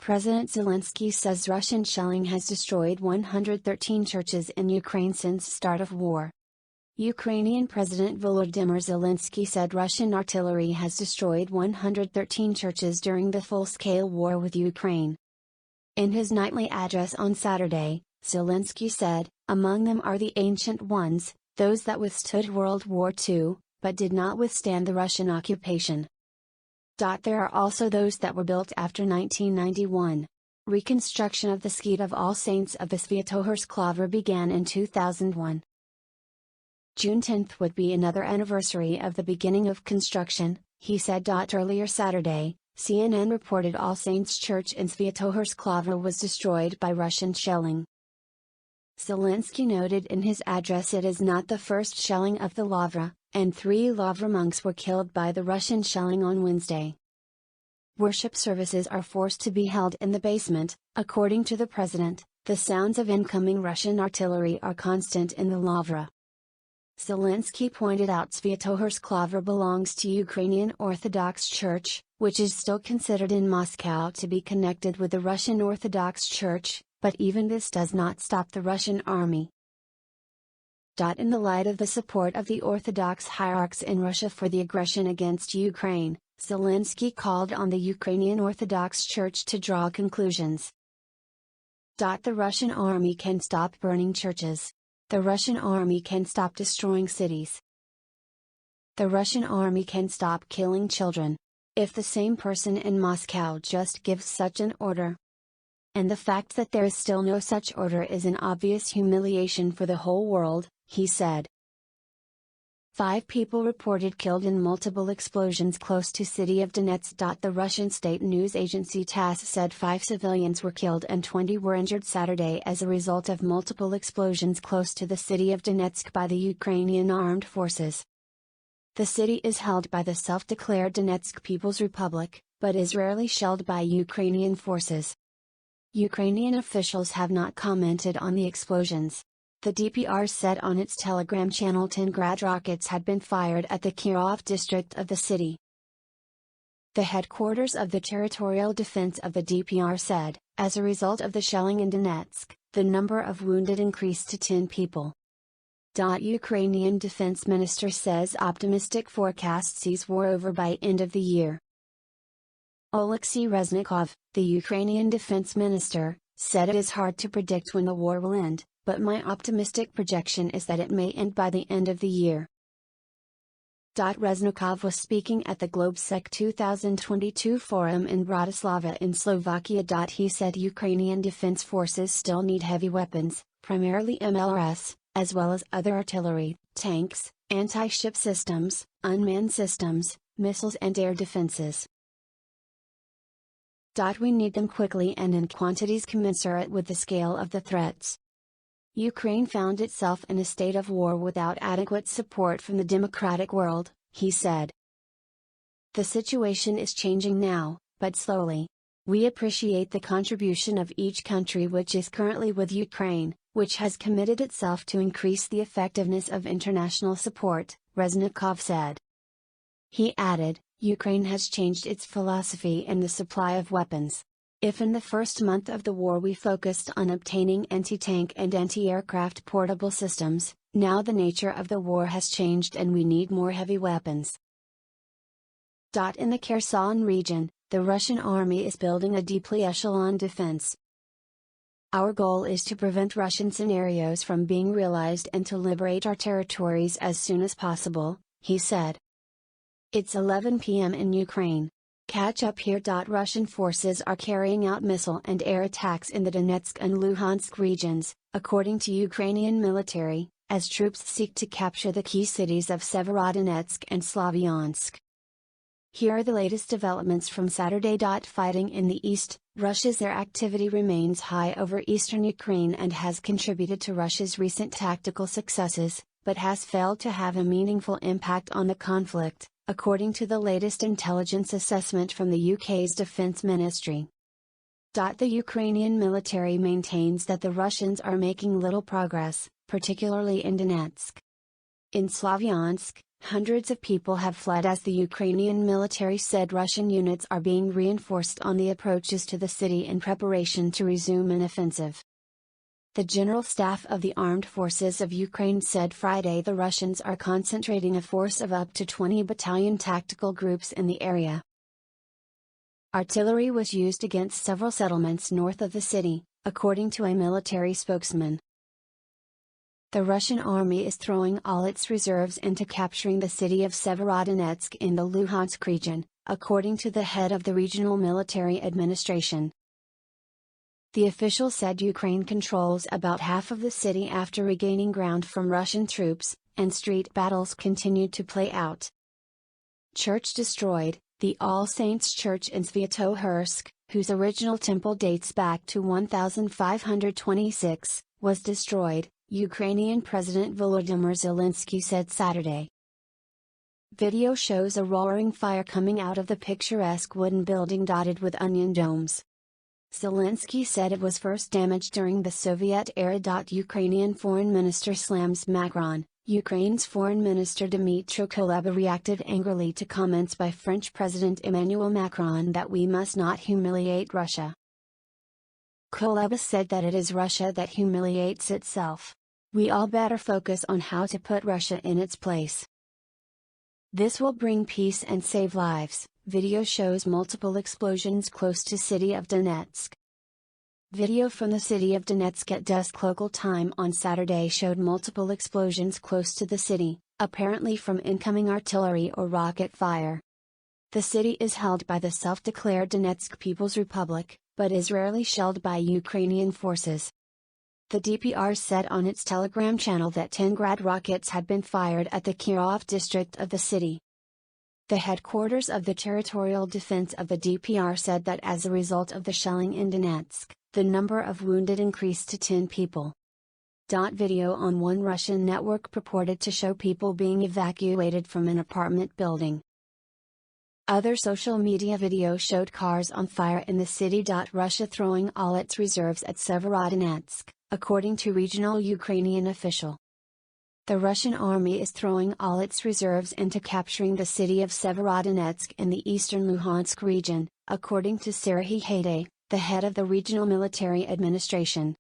President Zelensky says Russian shelling has destroyed 113 churches in Ukraine since start of war. Ukrainian President Volodymyr Zelensky said Russian artillery has destroyed 113 churches during the full-scale war with Ukraine. In his nightly address on Saturday, Zelensky said, "Among them are the ancient ones, those that withstood World War II, but did not withstand the Russian occupation. There are also those that were built after 1991. Reconstruction of the Skeet of All Saints of the Sviatohorsk Lavra began in 2001. June 10 would be another anniversary of the beginning of construction," he said. Earlier Saturday, CNN reported All Saints Church in Sviatohorsk Lavra was destroyed by Russian shelling. Zelensky noted in his address it is not the first shelling of the Lavra, and 3 Lavra monks were killed by the Russian shelling on Wednesday. Worship services are forced to be held in the basement, according to the president. The sounds of incoming Russian artillery are constant in the Lavra. Zelensky pointed out Sviatohorsk Lavra belongs to Ukrainian Orthodox Church, which is still considered in Moscow to be connected with the Russian Orthodox Church, but even this does not stop the Russian army. In the light of the support of the Orthodox hierarchs in Russia for the aggression against Ukraine, Zelensky called on the Ukrainian Orthodox Church to draw conclusions. The Russian army can stop burning churches. The Russian army can stop destroying cities. The Russian army can stop killing children. If the same person in Moscow just gives such an order. And the fact that there is still no such order is an obvious humiliation for the whole world, he said. 5 people reported killed in multiple explosions close to city of Donetsk. The Russian state news agency TASS said 5 civilians were killed and 20 were injured Saturday as a result of multiple explosions close to the city of Donetsk by the Ukrainian armed forces. The city is held by the self-declared Donetsk People's Republic, but is rarely shelled by Ukrainian forces. Ukrainian officials have not commented on the explosions. The DPR said on its Telegram channel 10 Grad rockets had been fired at the Kirov district of the city. The headquarters of the Territorial Defense of the DPR said, as a result of the shelling in Donetsk, the number of wounded increased to 10 people. Ukrainian Defense Minister says optimistic forecast sees war over by end of the year. Oleksiy Reznikov, the Ukrainian Defense Minister, said it is hard to predict when the war will end, but my optimistic projection is that it may end by the end of the year. Reznikov was speaking at the Globsec 2022 forum in Bratislava in Slovakia. He said Ukrainian defense forces still need heavy weapons, primarily MLRS, as well as other artillery, tanks, anti-ship systems, unmanned systems, missiles and air defenses. We need them quickly and in quantities commensurate with the scale of the threats. Ukraine found itself in a state of war without adequate support from the democratic world, he said. The situation is changing now, but slowly. We appreciate the contribution of each country which is currently with Ukraine, which has committed itself to increase the effectiveness of international support, Reznikov said. He added, Ukraine has changed its philosophy in the supply of weapons. If in the first month of the war we focused on obtaining anti-tank and anti-aircraft portable systems, now the nature of the war has changed and we need more heavy weapons. In the Kherson region, the Russian army is building a deeply echeloned defense. Our goal is to prevent Russian scenarios from being realized and to liberate our territories as soon as possible, he said. It's 11 p.m. in Ukraine. Catch up here. Russian forces are carrying out missile and air attacks in the Donetsk and Luhansk regions, according to Ukrainian military, as troops seek to capture the key cities of Severodonetsk and Slavyansk. Here are the latest developments from Saturday. Fighting in the east, Russia's air activity remains high over eastern Ukraine and has contributed to Russia's recent tactical successes, but has failed to have a meaningful impact on the conflict, according to the latest intelligence assessment from the UK's Defence Ministry. The Ukrainian military maintains that the Russians are making little progress, particularly in Donetsk. In Slavyansk, Hundreds of people have fled as the Ukrainian military said Russian units are being reinforced on the approaches to the city in preparation to resume an offensive. The General Staff of the Armed Forces of Ukraine said Friday the Russians are concentrating a force of up to 20 battalion tactical groups in the area. Artillery was used against several settlements north of the city, according to a military spokesman. The Russian army is throwing all its reserves into capturing the city of Severodonetsk in the Luhansk region, according to the head of the regional military administration. The official said Ukraine controls about half of the city after regaining ground from Russian troops, and street battles continued to play out. Church destroyed. The All Saints Church in Sviatohursk, whose original temple dates back to 1526, was destroyed, Ukrainian President Volodymyr Zelensky said Saturday. Video shows a roaring fire coming out of the picturesque wooden building dotted with onion domes. Zelensky said it was first damaged during the Soviet era. Ukrainian Foreign Minister slams Macron. Ukraine's Foreign Minister Dmytro Kuleba reacted angrily to comments by French President Emmanuel Macron that we must not humiliate Russia. Kuleba said that it is Russia that humiliates itself. We all better focus on how to put Russia in its place. This will bring peace and save lives. Video shows multiple explosions close to city of Donetsk. Video from the city of Donetsk at dusk local time on Saturday showed multiple explosions close to the city, apparently from incoming artillery or rocket fire. The city is held by the self-declared Donetsk People's Republic, but is rarely shelled by Ukrainian forces. The DPR said on its Telegram channel that 10 Grad rockets had been fired at the Kirov district of the city. The headquarters of the Territorial Defense of the DPR said that as a result of the shelling in Donetsk, the number of wounded increased to 10 people. Video on one Russian network purported to show people being evacuated from an apartment building. Other social media video showed cars on fire in the city. Russia throwing all its reserves at Severodonetsk, according to regional Ukrainian official. The Russian army is throwing all its reserves into capturing the city of Severodonetsk in the eastern Luhansk region, according to Serhiy Haidai, the head of the regional military administration.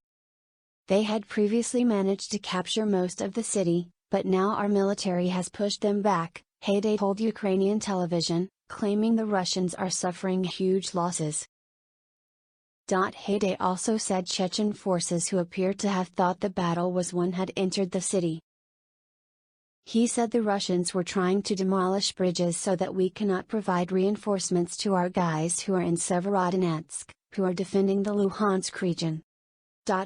They had previously managed to capture most of the city, but now our military has pushed them back, Haidai told Ukrainian television, claiming the Russians are suffering huge losses. Haidai also said Chechen forces who appear to have thought the battle was won had entered the city. He said the Russians were trying to demolish bridges so that we cannot provide reinforcements to our guys who are in Severodonetsk, who are defending the Luhansk region.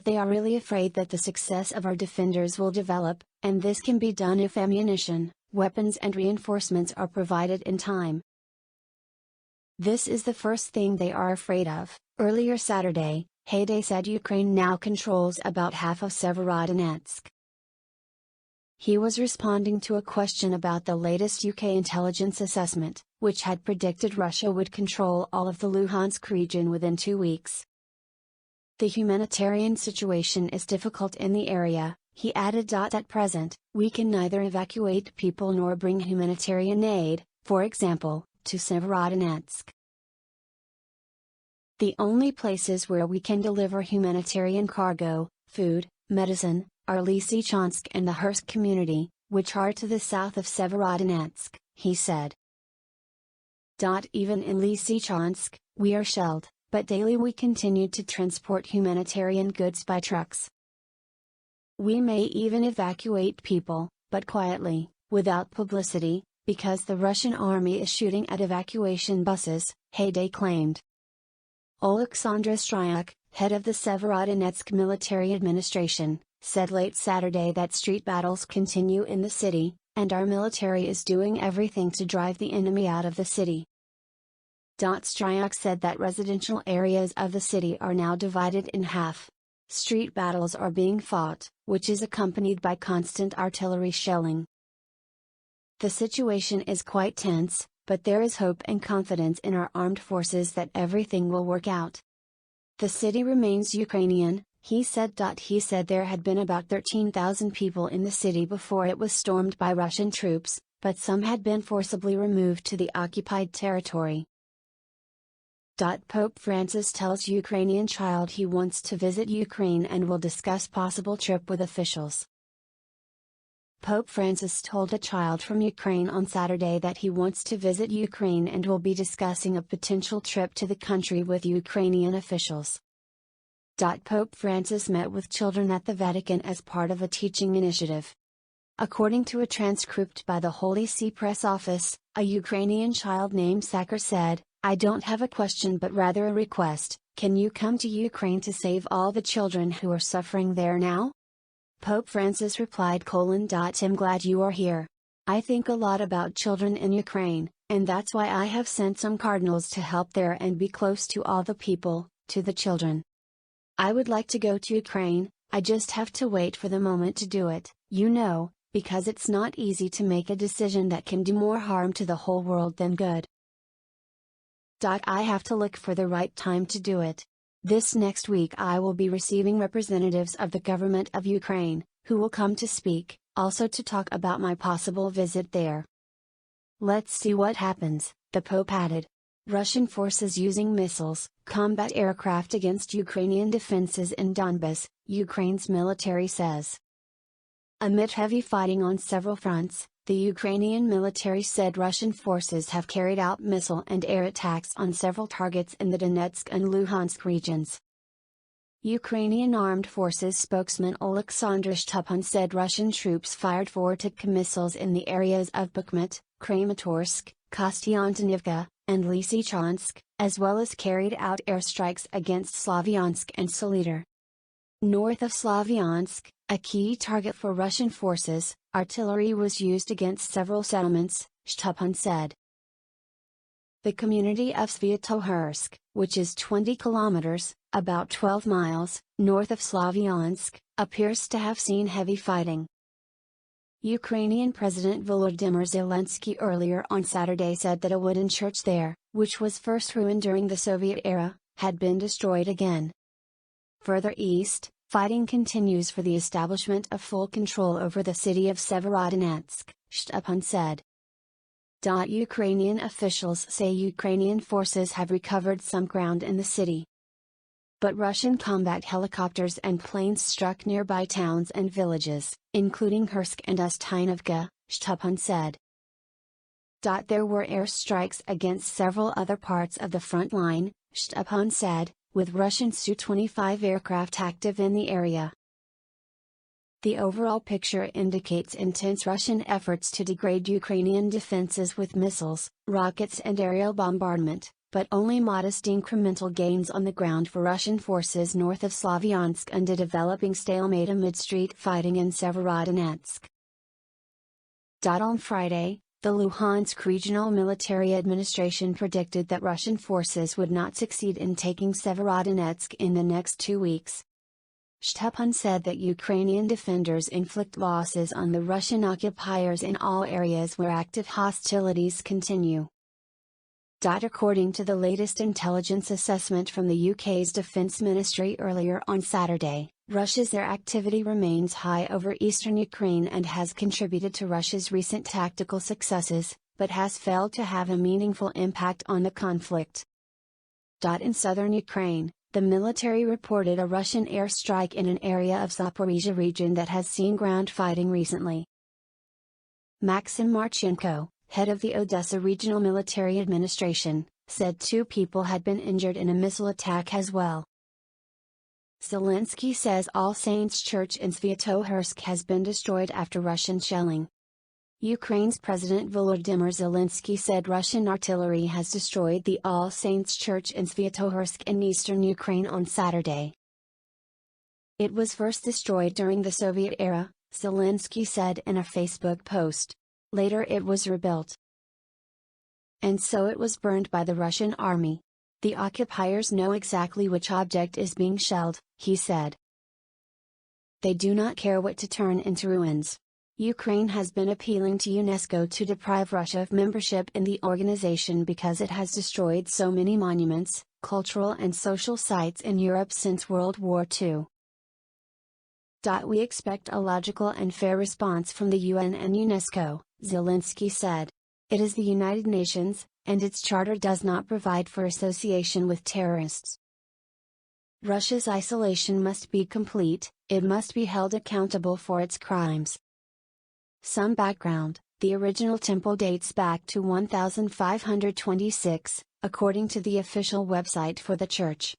They are really afraid that the success of our defenders will develop, and this can be done if ammunition, weapons and reinforcements are provided in time. This is the first thing they are afraid of. Earlier Saturday, Haidai said Ukraine now controls about half of Severodonetsk. He was responding to a question about the latest UK intelligence assessment, which had predicted Russia would control all of the Luhansk region within 2 weeks. The humanitarian situation is difficult in the area, he added. At present, we can neither evacuate people nor bring humanitarian aid, for example, to Severodonetsk. The only places where we can deliver humanitarian cargo, food, medicine, are Lysychansk and the Kursk community, which are to the south of Severodonetsk, he said. Even in Lysychansk, we are shelled, but daily we continue to transport humanitarian goods by trucks. We may even evacuate people, but quietly, without publicity, because the Russian army is shooting at evacuation buses, Haidai claimed. Oleksandr Stryak, head of the Severodonetsk military administration, said late Saturday that street battles continue in the city, and our military is doing everything to drive the enemy out of the city. Stryak said that residential areas of the city are now divided in half. Street battles are being fought, which is accompanied by constant artillery shelling. The situation is quite tense, but there is hope and confidence in our armed forces that everything will work out. The city remains Ukrainian, he said. He said there had been about 13,000 people in the city before it was stormed by Russian troops, but some had been forcibly removed to the occupied territory. Pope Francis tells Ukrainian child he wants to visit Ukraine and will discuss possible trip with officials. Pope Francis told a child from Ukraine on Saturday that he wants to visit Ukraine and will be discussing a potential trip to the country with Ukrainian officials. Pope Francis met with children at the Vatican as part of a teaching initiative. According to a transcript by the Holy See Press Office, a Ukrainian child named Sakar said, "I don't have a question but rather a request, can you come to Ukraine to save all the children who are suffering there now?" Pope Francis replied: "I'm glad you are here. I think a lot about children in Ukraine, and that's why I have sent some cardinals to help there and be close to all the people, to the children. I would like to go to Ukraine, I just have to wait for the moment to do it, because it's not easy to make a decision that can do more harm to the whole world than good. I have to look for the right time to do it. This next week I will be receiving representatives of the government of Ukraine, who will come to speak, also to talk about my possible visit there. Let's see what happens," the Pope added. Russian forces using missiles, combat aircraft against Ukrainian defenses in Donbas, Ukraine's military says. Amid heavy fighting on several fronts, the Ukrainian military said Russian forces have carried out missile and air attacks on several targets in the Donetsk and Luhansk regions. Ukrainian Armed Forces spokesman Oleksandr Shtupun said Russian troops fired 4 Tka missiles in the areas of Bakhmut, Kramatorsk, Kostiantynivka, and Lysychansk, as well as carried out airstrikes against Slavyansk and Soledar. North of Slavyansk, a key target for Russian forces, artillery was used against several settlements, Shtupun said. The community of Sviatohorsk, which is 20 kilometers, about 12 miles, north of Slavyansk, appears to have seen heavy fighting. Ukrainian President Volodymyr Zelensky earlier on Saturday said that a wooden church there, which was first ruined during the Soviet era, had been destroyed again. Further east, fighting continues for the establishment of full control over the city of Severodonetsk, Shtupun said. Ukrainian officials say Ukrainian forces have recovered some ground in the city. But Russian combat helicopters and planes struck nearby towns and villages, including Kursk and Ustynivka, Shtupun said. There were airstrikes against several other parts of the front line, Shtupun said, with Russian Su-25 aircraft active in the area. The overall picture indicates intense Russian efforts to degrade Ukrainian defenses with missiles, rockets and aerial bombardment, but only modest incremental gains on the ground for Russian forces north of Slavyansk and a developing stalemate amid street fighting in Severodonetsk. On Friday, the Luhansk Regional Military Administration predicted that Russian forces would not succeed in taking Severodonetsk in the next 2 weeks. Shtupun said that Ukrainian defenders inflict losses on the Russian occupiers in all areas where active hostilities continue. According to the latest intelligence assessment from the UK's Defence Ministry earlier on Saturday, Russia's air activity remains high over eastern Ukraine and has contributed to Russia's recent tactical successes, but has failed to have a meaningful impact on the conflict. In southern Ukraine, the military reported a Russian airstrike in an area of Zaporizhzhia region that has seen ground fighting recently. Maxim Marchenko, head of the Odessa Regional Military Administration, said 2 people had been injured in a missile attack as well. Zelensky says All Saints Church in Sviatohorsk has been destroyed after Russian shelling. Ukraine's President Volodymyr Zelensky said Russian artillery has destroyed the All Saints Church in Sviatohorsk in eastern Ukraine on Saturday. It was first destroyed during the Soviet era, Zelensky said in a Facebook post. Later it was rebuilt. And so it was burned by the Russian army. The occupiers know exactly which object is being shelled, he said. They do not care what to turn into ruins. Ukraine has been appealing to UNESCO to deprive Russia of membership in the organization because it has destroyed so many monuments, cultural and social sites in Europe since World War II. We expect a logical and fair response from the UN and UNESCO, Zelensky said. It is the United Nations, and its charter does not provide for association with terrorists. Russia's isolation must be complete, it must be held accountable for its crimes. Some background: the original temple dates back to 1526, according to the official website for the church.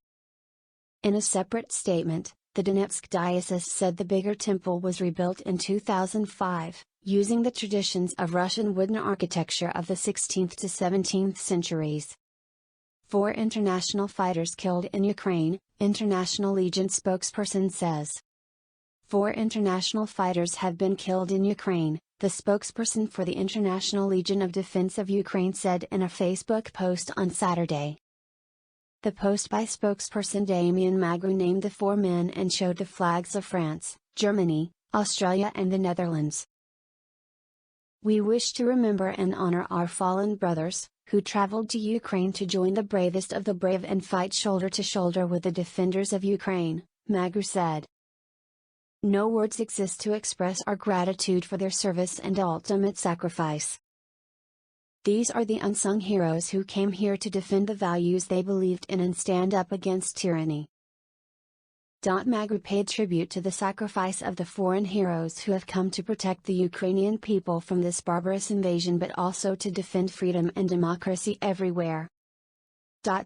In a separate statement, the Donetsk diocese said the bigger temple was rebuilt in 2005, using the traditions of Russian wooden architecture of the 16th to 17th centuries. 4 international fighters killed in Ukraine, International Legion spokesperson says. 4 international fighters have been killed in Ukraine, the spokesperson for the International Legion of Defense of Ukraine said in a Facebook post on Saturday. The post by spokesperson Damien Magru named the 4 men and showed the flags of France, Germany, Australia and the Netherlands. We wish to remember and honor our fallen brothers, who traveled to Ukraine to join the bravest of the brave and fight shoulder to shoulder with the defenders of Ukraine, Magru said. No words exist to express our gratitude for their service and ultimate sacrifice. These are the unsung heroes who came here to defend the values they believed in and stand up against tyranny. Magru paid tribute to the sacrifice of the foreign heroes who have come to protect the Ukrainian people from this barbarous invasion but also to defend freedom and democracy everywhere.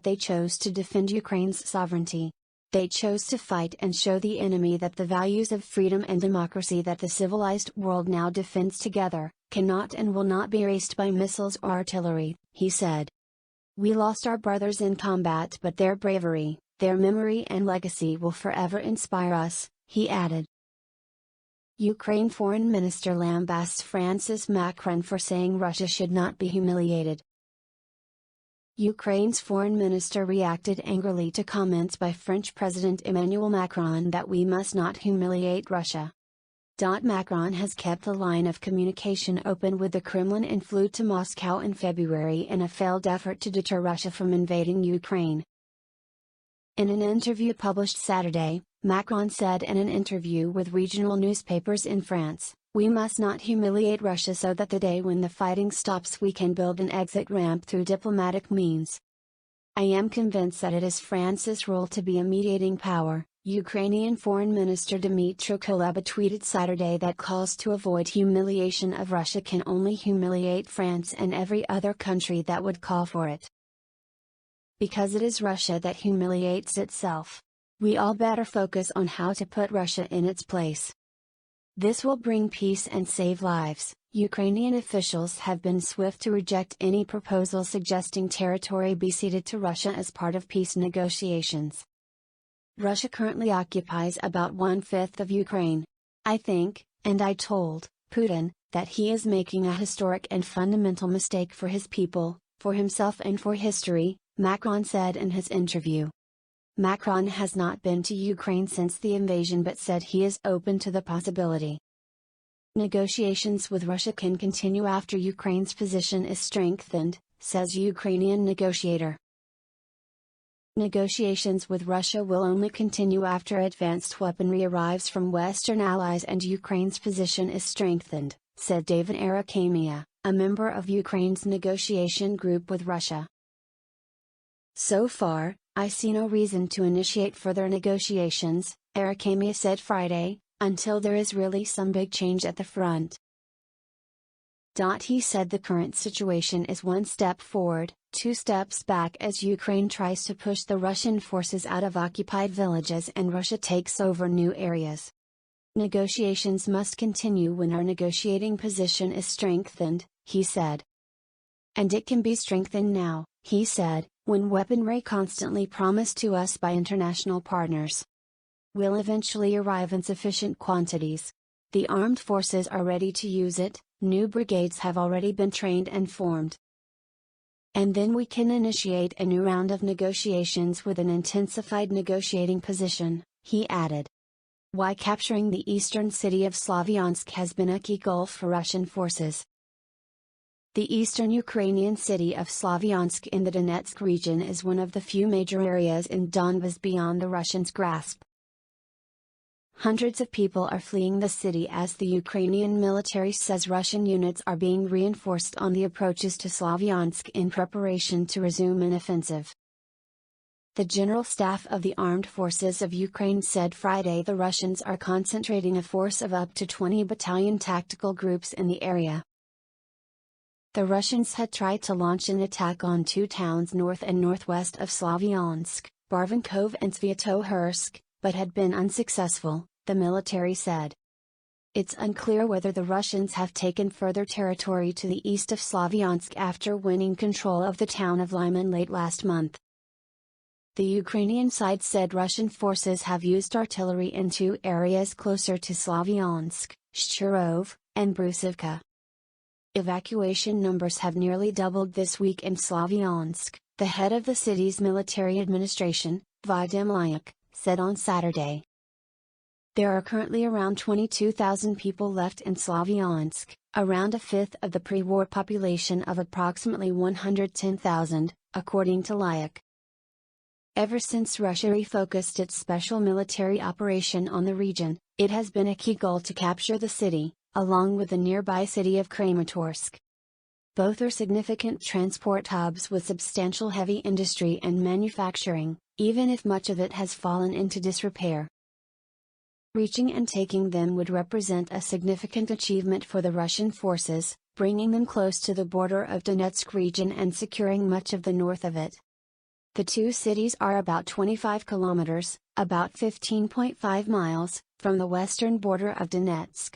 They chose to defend Ukraine's sovereignty. They chose to fight and show the enemy that the values of freedom and democracy that the civilized world now defends together, cannot and will not be erased by missiles or artillery, he said. We lost our brothers in combat, but their bravery, their memory and legacy will forever inspire us, he added. Ukraine Foreign Minister lambasts Francis Macron for saying Russia should not be humiliated. Ukraine's foreign minister reacted angrily to comments by French President Emmanuel Macron that we must not humiliate Russia. Macron has kept a line of communication open with the Kremlin and flew to Moscow in February in a failed effort to deter Russia from invading Ukraine. In an interview published Saturday, Macron said in an interview with regional newspapers in France, "We must not humiliate Russia so that the day when the fighting stops we can build an exit ramp through diplomatic means. I am convinced that it is France's role to be a mediating power," Ukrainian Foreign Minister Dmytro Kuleba tweeted Saturday. That calls to avoid humiliation of Russia can only humiliate France and every other country that would call for it. Because it is Russia that humiliates itself. We all better focus on how to put Russia in its place. This will bring peace and save lives. Ukrainian officials have been swift to reject any proposal suggesting territory be ceded to Russia as part of peace negotiations. Russia currently occupies about 1/5 of Ukraine. I think, and I told Putin, that he is making a historic and fundamental mistake for his people, for himself and for history, Macron said in his interview. Macron has not been to Ukraine since the invasion but said he is open to the possibility. Negotiations with Russia can continue after Ukraine's position is strengthened, says Ukrainian negotiator. Negotiations with Russia will only continue after advanced weaponry arrives from Western allies and Ukraine's position is strengthened, said David Arakhamia, a member of Ukraine's negotiation group with Russia. So far, I see no reason to initiate further negotiations, Arakhamia said Friday, until there is really some big change at the front. He said the current situation is one step forward, 2 steps back as Ukraine tries to push the Russian forces out of occupied villages and Russia takes over new areas. Negotiations must continue when our negotiating position is strengthened, he said. And it can be strengthened now, he said, when weaponry constantly promised to us by international partners will eventually arrive in sufficient quantities. The armed forces are ready to use it, new brigades have already been trained and formed. And then we can initiate a new round of negotiations with an intensified negotiating position, he added. Why capturing the eastern city of Slavyansk has been a key goal for Russian forces. The eastern Ukrainian city of Slavyansk in the Donetsk region is one of the few major areas in Donbas beyond the Russians' grasp. Hundreds of people are fleeing the city as the Ukrainian military says Russian units are being reinforced on the approaches to Slavyansk in preparation to resume an offensive. The General Staff of the Armed Forces of Ukraine said Friday the Russians are concentrating a force of up to 20 battalion tactical groups in the area. The Russians had tried to launch an attack on two towns north and northwest of Slavyansk, Barvinkov and Sviatohursk, but had been unsuccessful, the military said. It's unclear whether the Russians have taken further territory to the east of Slavyansk after winning control of the town of Lyman late last month. The Ukrainian side said Russian forces have used artillery in two areas closer to Slavyansk, Shchurov, and Brusivka. Evacuation numbers have nearly doubled this week in Slavyansk, the head of the city's military administration, Vadim Lyak, said on Saturday. There are currently around 22,000 people left in Slavyansk, around a fifth of the pre-war population of approximately 110,000, according to Lyak. Ever since Russia refocused its special military operation on the region, it has been a key goal to capture the city, along with the nearby city of Kramatorsk. Both are significant transport hubs with substantial heavy industry and manufacturing, even if much of it has fallen into disrepair. Reaching and taking them would represent a significant achievement for the Russian forces, bringing them close to the border of Donetsk region and securing much of the north of it. The two cities are about 25 kilometers, about 15.5 miles, from the western border of Donetsk.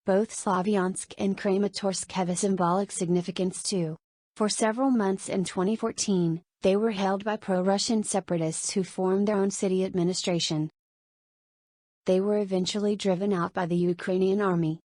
Both Slavyansk and Kramatorsk have a symbolic significance too. For several months in 2014, they were held by pro-Russian separatists who formed their own city administration. They were eventually driven out by the Ukrainian army,